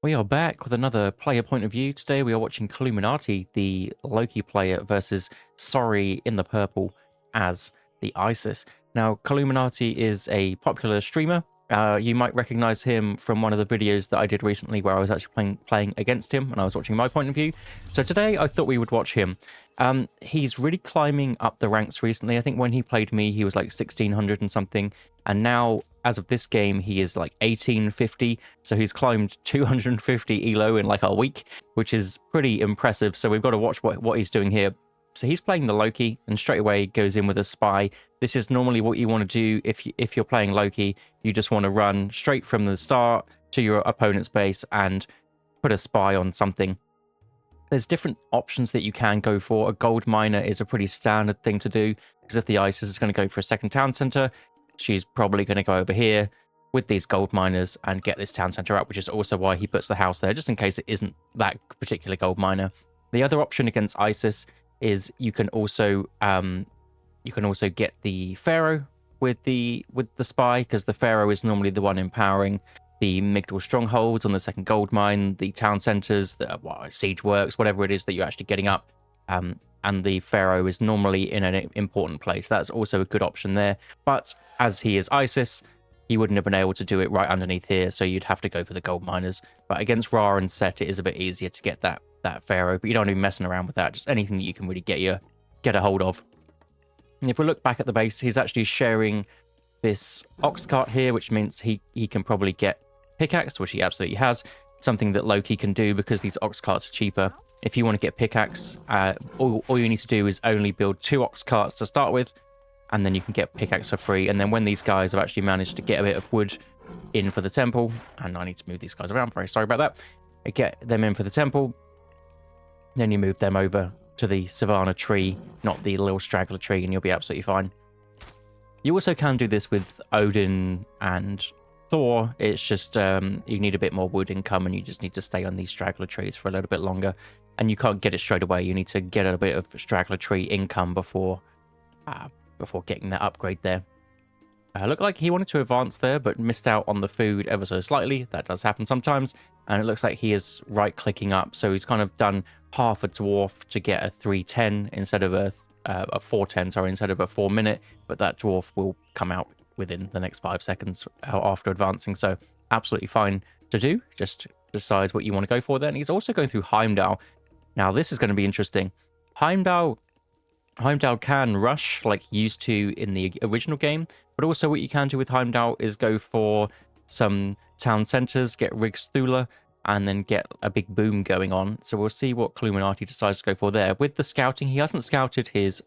We are back with another player point of view. Today we are watching Illuminati, the Loki player, versus Sorry in the purple as the ISIS. Now, Illuminati is a popular streamer. You might recognize him from one of the videos that I did recently where I was actually playing against him and I was watching my point of view. So today I thought we would watch him. He's really climbing up the ranks recently. I think when he played me, he was like 1600 and something. And now, as of this game, he is like 1850. So he's climbed 250 elo in like a week, which is pretty impressive. So we've got to watch what he's doing here. So he's playing the Loki and straight away goes in with a spy. This is normally what you want to do if you're playing Loki. You just want to run straight from the start to your opponent's base and put a spy on something. There's different options that you can go for. A gold miner is a pretty standard thing to do, because if the ISIS is going to go for a second town center, she's probably going to go over here with these gold miners and get this town center up, which is also why he puts the house there, just in case it isn't that particular gold miner. The other option against ISIS is you can also get the Pharaoh with the spy, because the Pharaoh is normally the one empowering the Migdal strongholds on the second gold mine, the town centers, the siege works, whatever it is that you're actually getting up. And the Pharaoh is normally in an important place. That's also a good option there. But as he is ISIS, he wouldn't have been able to do it right underneath here, so you'd have to go for the gold miners. But against Ra and Set, it is a bit easier to get that Pharaoh, but you don't want to be messing around with that. Just anything that you can really get a hold of. And if we look back at the base, he's actually sharing this ox cart here, which means he can probably get pickaxe, which he absolutely has. Something that Loki can do because these ox carts are cheaper. If you want to get pickaxe, all you need to do is only build 2 ox carts to start with, and then you can get pickaxe for free. And then when these guys have actually managed to get a bit of wood in for the temple, and I need to move these guys around, very sorry about that. I get them in for the temple, then you move them over to the Savannah tree, not the little straggler tree, and you'll be absolutely fine. You also can do this with Odin and Thor. It's just you need a bit more wood income, and you just need to stay on these straggler trees for a little bit longer. And you can't get it straight away. You need to get a bit of straggler tree income before getting that upgrade there. Looked like he wanted to advance there, but missed out on the food ever so slightly. That does happen sometimes. And it looks like he is right-clicking up. So he's kind of done half a dwarf to get a 310 instead of a 410, sorry, instead of a 4 minute. But that dwarf will come out within the next 5 seconds after advancing. So absolutely fine to do. Just decide what you want to go for there. And he's also going through Heimdall. Now, this is going to be interesting. Heimdall can rush like used to in the original game, but also what you can do with Heimdall is go for some town centers, get Rigsthula, and then get a big boom going on. So we'll see what Illuminati decides to go for there. With the scouting, he hasn't scouted his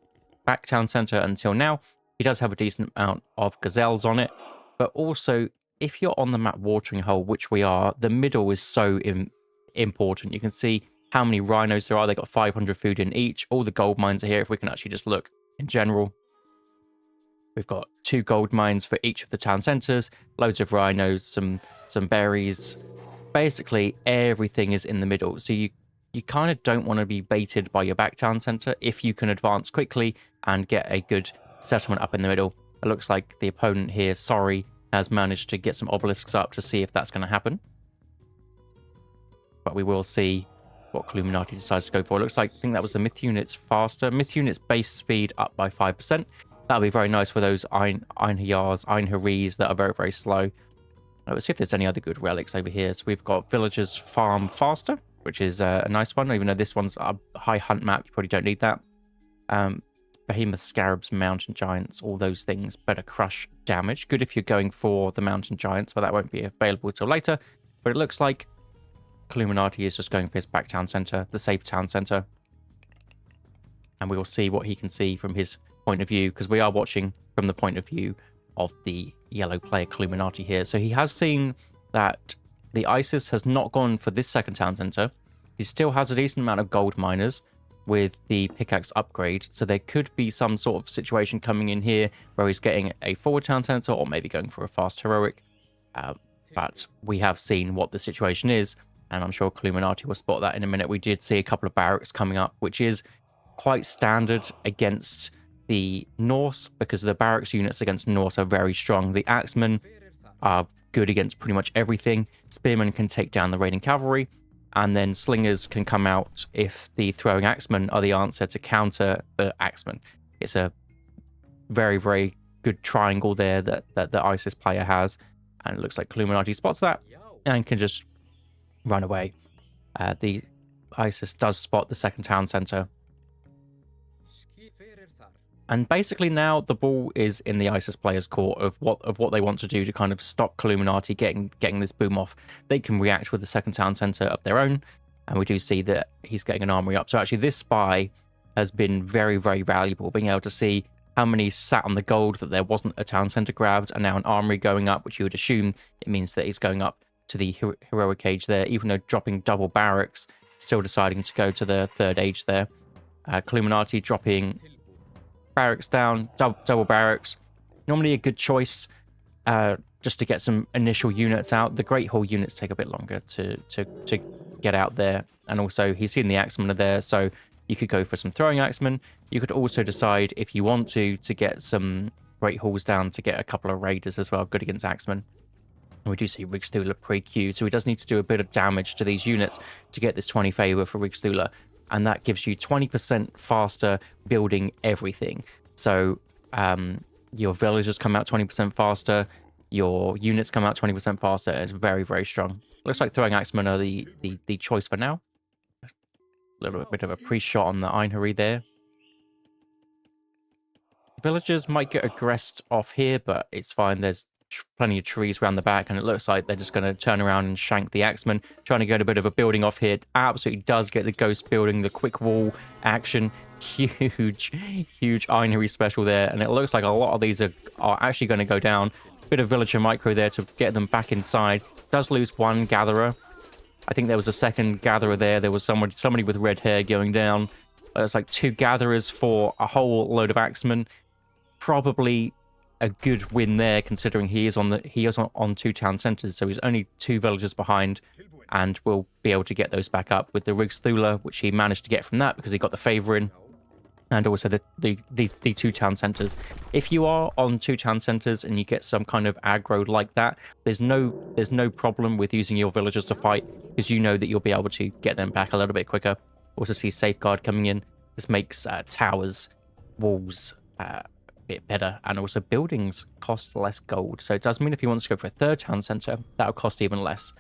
back town center until now. He does have a decent amount of gazelles on it, but also if you're on the map watering hole, which we are, the middle is so important. You can see how many rhinos there are. They got 500 food in each. All the gold mines are here. If we can actually just look in general, we've got 2 gold mines for each of the town centers, loads of rhinos, some berries. Basically, everything is in the middle. So you kind of don't want to be baited by your back town center if you can advance quickly and get a good settlement up in the middle. It looks like the opponent here, Sorry, has managed to get some obelisks up to see if that's going to happen. But we will see what Illuminati decides to go for. It looks like, I think that was the myth units faster. Myth units base speed up by 5%. That'll be very nice for those Einherjes that are very, very slow. Let's see if there's any other good relics over here. So we've got villagers farm faster, which is a nice one, even though this one's a high hunt map. You probably don't need that. Behemoth scarabs, mountain giants, all those things. Better crush damage. Good if you're going for the mountain giants, but that won't be available till later. But it looks like Illuminati is just going for his back town center, the safe town center. And we will see what he can see from his point of view, because we are watching from the point of view of the yellow player Illuminati here. So he has seen that the ISIS has not gone for this second town center. He still has a decent amount of gold miners with the pickaxe upgrade. So there could be some sort of situation coming in here where he's getting a forward town center or maybe going for a fast heroic. But we have seen what the situation is, and I'm sure Illuminati will spot that in a minute. We did see a couple of barracks coming up, which is quite standard against the Norse, because the barracks units against Norse are very strong. The Axemen are good against pretty much everything. Spearmen can take down the raiding cavalry, and then slingers can come out if the throwing axemen are the answer to counter the axemen. It's a very, very good triangle there that the ISIS player has, and it looks like Illuminati spots that and can just run away. The ISIS does spot the second town center. And basically now the ball is in the ISIS players' court of what they want to do to kind of stop Illuminati getting this boom off. They can react with the second town center of their own, and we do see that he's getting an armory up. So actually this spy has been very, very valuable, being able to see how many sat on the gold that there wasn't a town center grabbed, and now an armory going up, which you would assume it means that he's going up to the heroic age there, even though dropping double barracks, still deciding to go to the third age there. Illuminati dropping barracks down, double barracks. Normally a good choice just to get some initial units out. The Great Hall units take a bit longer to get out there. And also he's seen the axemen are there, so you could go for some throwing axemen. You could also decide if you want to get some Great Halls down to get a couple of raiders as well, good against axemen. And we do see Rigstula pre-queued, so he does need to do a bit of damage to these units to get this 20 favor for Rigstula. And that gives you 20% faster building everything. So your villagers come out 20% faster, your units come out 20% faster. It's very, very strong. Looks like throwing axemen are the choice for now. A little bit of a pre-shot on the Einherry there. Villagers might get aggressed off here, but it's fine. There's plenty of trees around the back, and it looks like they're just going to turn around and shank the axemen. Trying to get a bit of a building off here. Absolutely does get the ghost building, the quick wall action. Huge Einherry special there, and it looks like a lot of these are actually going to go down. Bit of villager micro there to get them back inside. Does lose one gatherer. I think there was a second gatherer there. There was somebody with red hair going down. It's like 2 gatherers for a whole load of axemen. Probably a good win there, considering he is on 2 town centers, so he's only 2 villagers behind, and will be able to get those back up with the Rigstula, which he managed to get from that because he got the favor in, and also the 2 town centers. If you are on 2 town centers and you get some kind of aggro like that, there's no problem with using your villagers to fight, because you know that you'll be able to get them back a little bit quicker. Also see safeguard coming in. This makes towers, walls, bit better, and also buildings cost less gold, so it does mean if you want to go for a 3rd town center, that'll cost even less.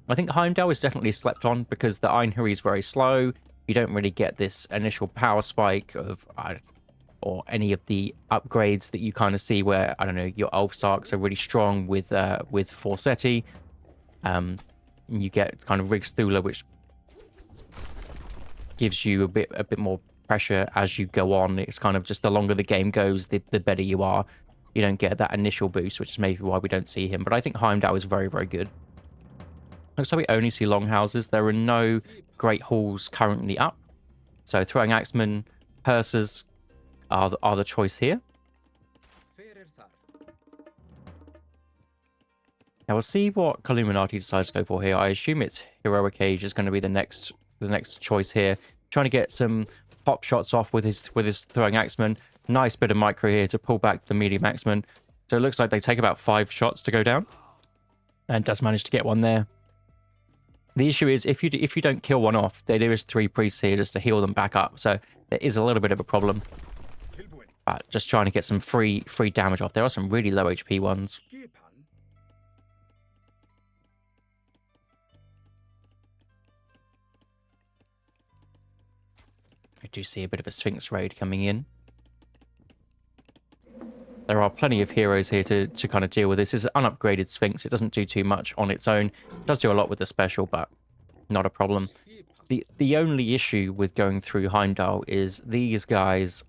I think Heimdall is definitely slept on because the Einherry is very slow. You don't really get this initial power spike of or any of the upgrades that you kind of see where, I don't know, your Ulfsarks are really strong with Forsetti. You get kind of Rigstula, which gives you a bit more pressure as you go on. It's kind of just the longer the game goes, the better you are. You don't get that initial boost, which is maybe why we don't see him. But I think Heimdall is very, very good. Looks like we only see longhouses. There are no great halls currently up. So throwing axemen, hersers are the choice here. Now we'll see what Illuminati decides to go for here. I assume it's Heroic Age is going to be the next choice here. Trying to get some pop shots off with his throwing axemen. Nice bit of micro here to pull back the medium axemen. So it looks like they take about 5 shots to go down, and does manage to get one there. The issue is if you don't kill one off, there is 3 priests here just to heal them back up. So there is a little bit of a problem. But just trying to get some free damage off. There are some really low HP ones. I do see a bit of a Sphinx raid coming in. There are plenty of heroes here to kind of deal with this. It's an unupgraded Sphinx. It doesn't do too much on its own. It does do a lot with the special, but not a problem. The only issue with going through Heimdall is these guys,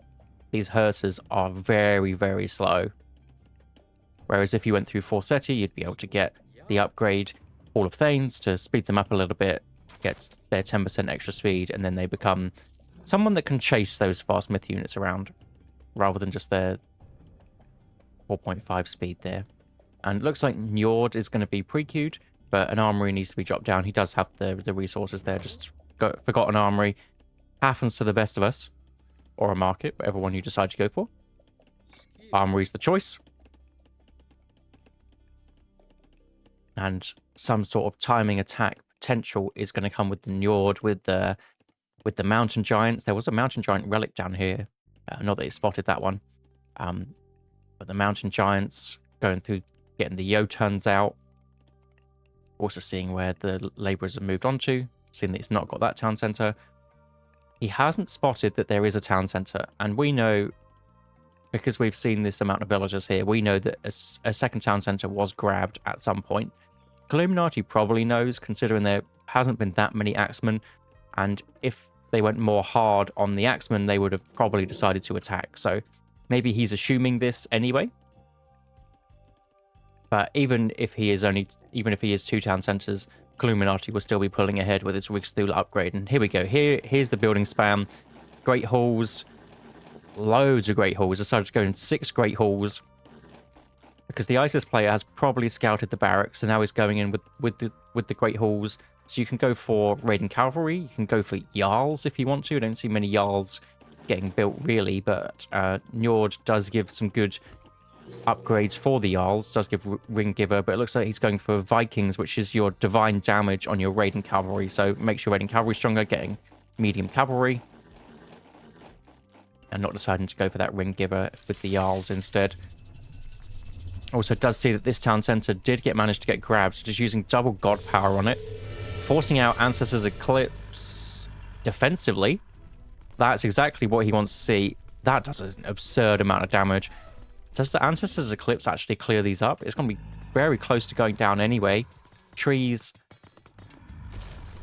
these hersers, are very, very slow. Whereas if you went through Forsetti, you'd be able to get the upgrade Hall of Thanes to speed them up a little bit, get their 10% extra speed, and then they become someone that can chase those fast myth units around, rather than just their 4.5 speed there. And it looks like Njord is going to be pre-queued, but an armory needs to be dropped down. He does have the resources there. Just forgot an armory. Happens to the best of us. Or a market, whatever one you decide to go for. Armory's the choice. And some sort of timing attack potential is going to come with the Njord, with the mountain giants. There was a mountain giant relic down here. Not that he spotted that one. But the mountain giants going through, getting the Jotuns out. Also seeing where the laborers have moved on to. Seeing that it's not got that town center. He hasn't spotted that there is a town center. And we know, because we've seen this amount of villagers here, we know that a second town center was grabbed at some point. Illuminati probably knows, considering there hasn't been that many axemen. And if they went more hard on the axemen, they would have probably decided to attack. So maybe he's assuming this anyway. But even if he is 2 town centers, Illuminati will still be pulling ahead with its Rigsthul upgrade. And here we go. Here's the building spam. Great halls. Loads of great halls. Decided to go in 6 great halls. Because the ISIS player has probably scouted the barracks, and now he's going in with the great halls. So you can go for raiding cavalry. You can go for Jarls if you want to. I don't see many Jarls getting built really, but Njord does give some good upgrades for the Jarls. Does give Ring Giver, but it looks like he's going for Vikings, which is your divine damage on your raiding cavalry. So makes your raiding cavalry stronger, getting medium cavalry. And not deciding to go for that Ring Giver with the Jarls instead. Also, it does see that this town center did manage to get grabbed, so just using double god power on it. Forcing out Ancestors Eclipse defensively. That's exactly what he wants to see. That does an absurd amount of damage. Does the Ancestors Eclipse actually clear these up? It's going to be very close to going down anyway. Trees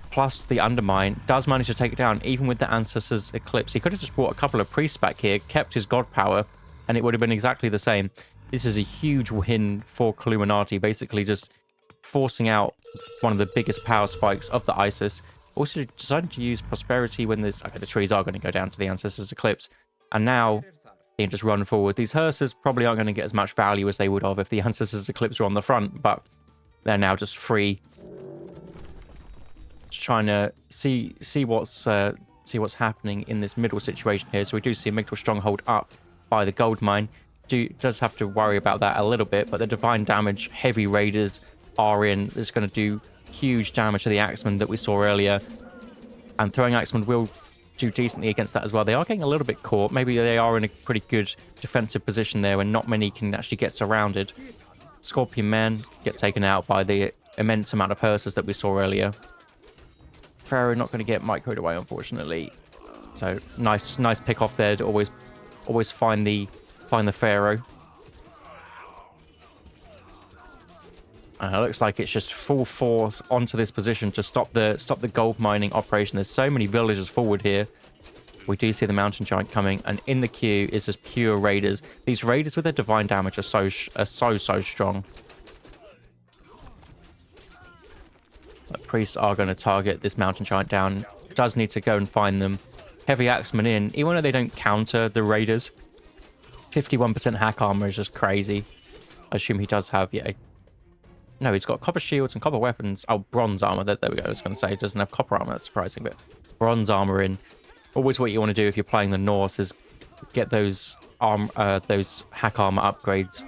plus the Undermine does manage to take it down, even with the Ancestors Eclipse. He could have just brought a couple of priests back here, kept his god power, and it would have been exactly the same. This is a huge win for Illuminati, basically just forcing out one of the biggest power spikes of the ISIS. Also decided to use Prosperity when the trees are going to go down to the Ancestors Eclipse. And now they can just run forward. These hearses probably aren't going to get as much value as they would have if the Ancestors Eclipse were on the front, but they're now just free. Just trying to see what's happening in this middle situation here. So we do see a Migdal Stronghold up by the gold mine. Does have to worry about that a little bit, but the divine damage heavy raiders are in. It's going to do huge damage to the axemen that we saw earlier, and throwing axemen will do decently against that as well. They are getting a little bit caught. Maybe they are in a pretty good defensive position there when not many can actually get surrounded. Scorpion men get taken out by the immense amount of hearses that we saw earlier. Pharaoh not going to get microed away, unfortunately. So nice pick off there to always find the Pharaoh. And it looks like it's just full force onto this position to stop the gold mining operation. There's so many villagers forward here. We do see the mountain giant coming, and in the queue is just pure raiders. These raiders with their divine damage are so strong. The priests are going to target this mountain giant down. Does need to go and find them. Heavy axemen in, even though they don't counter the raiders. 51% hack armor is just crazy. I assume he does have, yeah. No, he's got copper shields and copper weapons. Oh, bronze armor. There we go. I was going to say he doesn't have copper armor. That's surprising, but bronze armor in. Always what you want to do if you're playing the Norse is get those hack armor upgrades.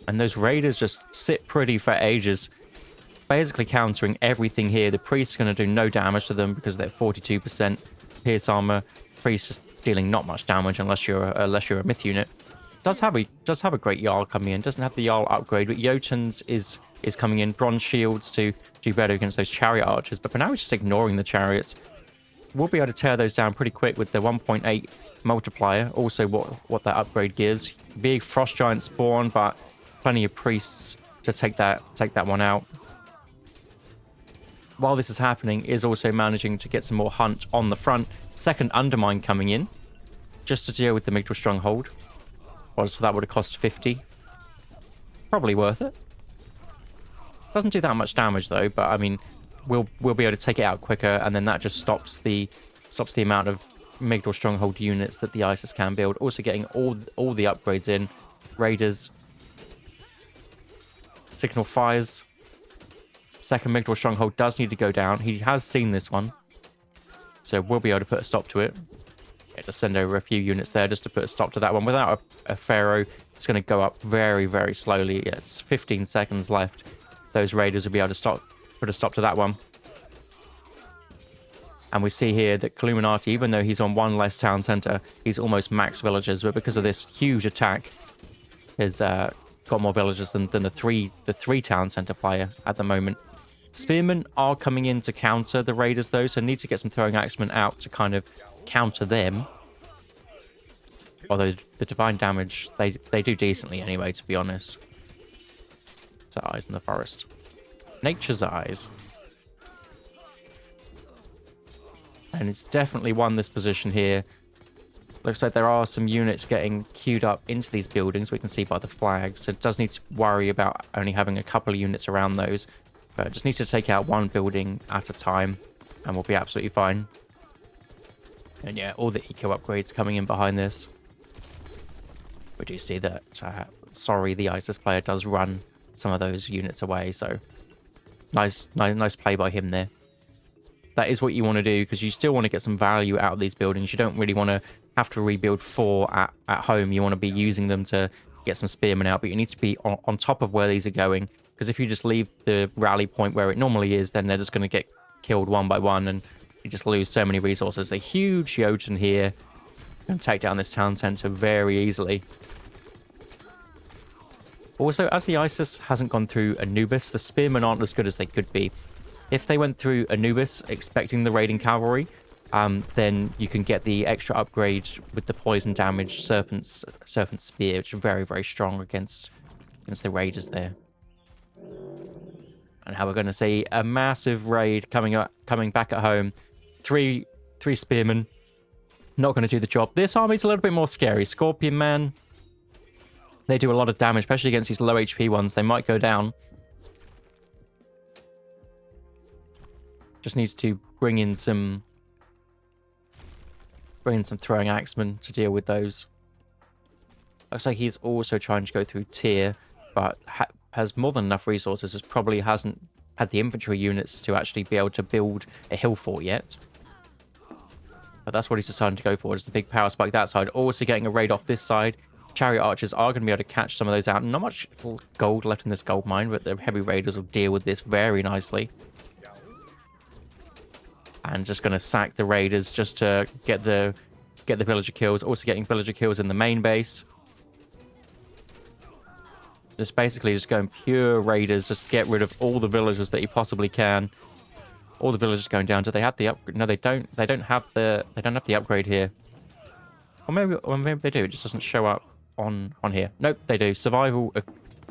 And those raiders just sit pretty for ages, basically countering everything here. The priest's going to do no damage to them because they're 42% pierce armor. Priest is dealing not much damage unless you're a myth unit. Does have a great Jarl coming in. Doesn't have the Jarl upgrade, but Jotuns is coming in. Bronze shields to do better against those chariot archers. But for now, he's just ignoring the chariots. We'll be able to tear those down pretty quick with the 1.8 multiplier. Also, what that upgrade gives. Big frost giant spawn, but plenty of priests to take that one out. While this is happening, is also managing to get some more hunt on the front. Second Undermine coming in, just to deal with the Migdal Stronghold. Well, so that would have cost 50. Probably worth it. Doesn't do that much damage though, but I mean, we'll be able to take it out quicker, and then that just stops the amount of Migdal Stronghold units that the ISIS can build. Also getting all the upgrades in. Raiders. Signal fires. Second Migdal Stronghold does need to go down. He has seen this one, so we'll be able to put a stop to it. Yeah, just send over a few units there just to put a stop to that one. Without a Pharaoh, it's going to go up very, very slowly. Yeah, it's 15 seconds left. Those raiders will be able to put a stop to that one. And we see here that Illuminati, even though he's on one less town center, he's almost max villagers. But because of this huge attack, has got more villagers than the three town center player at the moment. Spearmen are coming in to counter the raiders though, so need to get some throwing axemen out to kind of counter them. Although the divine damage, they do decently anyway, to be honest. It's eyes in the forest. Nature's eyes. And it's definitely won this position here. Looks like there are some units getting queued up into these buildings. We can see by the flags. So it does need to worry about only having a couple of units around those. But it just needs to take out one building at a time. And we'll be absolutely fine. And yeah, all the eco upgrades coming in behind this. We do see that, sorry, the ISIS player does run some of those units away. So nice play by him there. That is what you want to do, because you still want to get some value out of these buildings. You don't really want to have to rebuild 4 at home. You want to be using them to get some spearmen out, but you need to be on top of where these are going, because if you just leave the rally point where it normally is, then they're just going to get killed one by one, and you just lose so many resources. The huge Jotun here can take down this town center very easily. Also, as the ISIS hasn't gone through Anubis, the spearmen aren't as good as they could be. If they went through Anubis expecting the raiding cavalry, then you can get the extra upgrade with the poison damage serpent spear, which are very, very strong against the raiders there. And how we're going to see a massive raid coming back at home. Three spearmen, not going to do the job. This army's a little bit more scary. Scorpion Man, they do a lot of damage, especially against these low HP ones. They might go down. Just needs to bring in some throwing axemen to deal with those. Looks like he's also trying to go through tier, but has more than enough resources. As probably hasn't had the infantry units to actually be able to build a hill fort yet. But that's what he's deciding to go for. Just a big power spike that side. Also getting a raid off this side. Chariot archers are going to be able to catch some of those out. Not much gold left in this gold mine, but the heavy raiders will deal with this very nicely. And just going to sack the raiders just to get the villager kills. Also getting villager kills in the main base. Just basically just going pure raiders. Just get rid of all the villagers that you possibly can. All the villagers going down. Do they have the upgrade? No, they don't. They don't have the upgrade here. Or maybe they do. It just doesn't show up on here. Nope, they do. Survival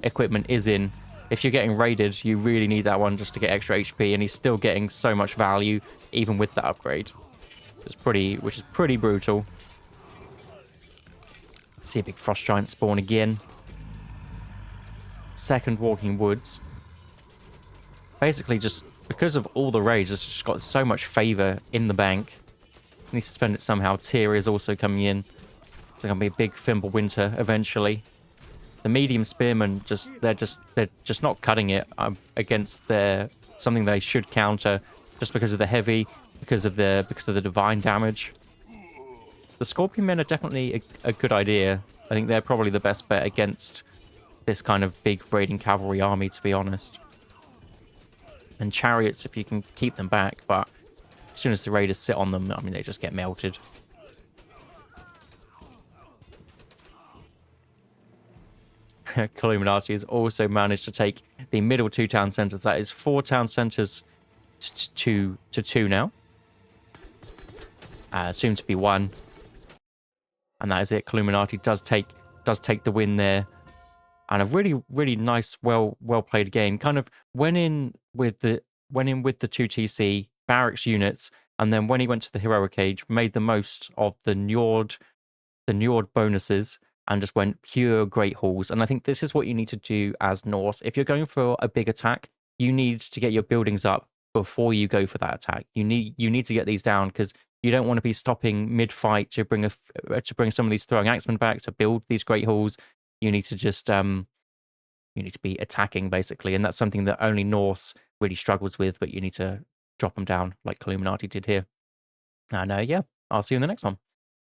equipment is in. If you're getting raided, you really need that one just to get extra HP, and he's still getting so much value even with the upgrade. Which is pretty brutal. See a big frost giant spawn again. Second walking woods. Basically, just because of all the raids, it's just got so much favor in the bank. Needs to spend it somehow. Tyr is also coming in. It's going to be a big Fimbulwinter eventually. The medium spearmen they're just not cutting it against something they should counter just because of the heavy, because of the divine damage. The scorpion men are definitely a good idea. I think they're probably the best bet against this kind of big raiding cavalry army, to be honest. And chariots, if you can keep them back, but as soon as the raiders sit on them, I mean, they just get melted. Illuminati has also managed to take the middle 2 town centers. That is 4 town centers to 2 now. Soon to be 1. And that is it. Illuminati does take the win there. And a really, really nice, well played game. Kind of went in with the 2 TC barracks units, and then when he went to the heroic age, made the most of the Njord bonuses, and just went pure great hauls. And I think this is what you need to do as Norse. If you're going for a big attack, you need to get your buildings up before you go for that attack. You need to get these down, because you don't want to be stopping mid-fight to bring some of these throwing axemen back to build these great hauls. You need to just you need to be attacking, basically, and that's something that only Norse really struggles with, but you need to drop them down like Illuminati did here. And yeah, I'll see you in the next one.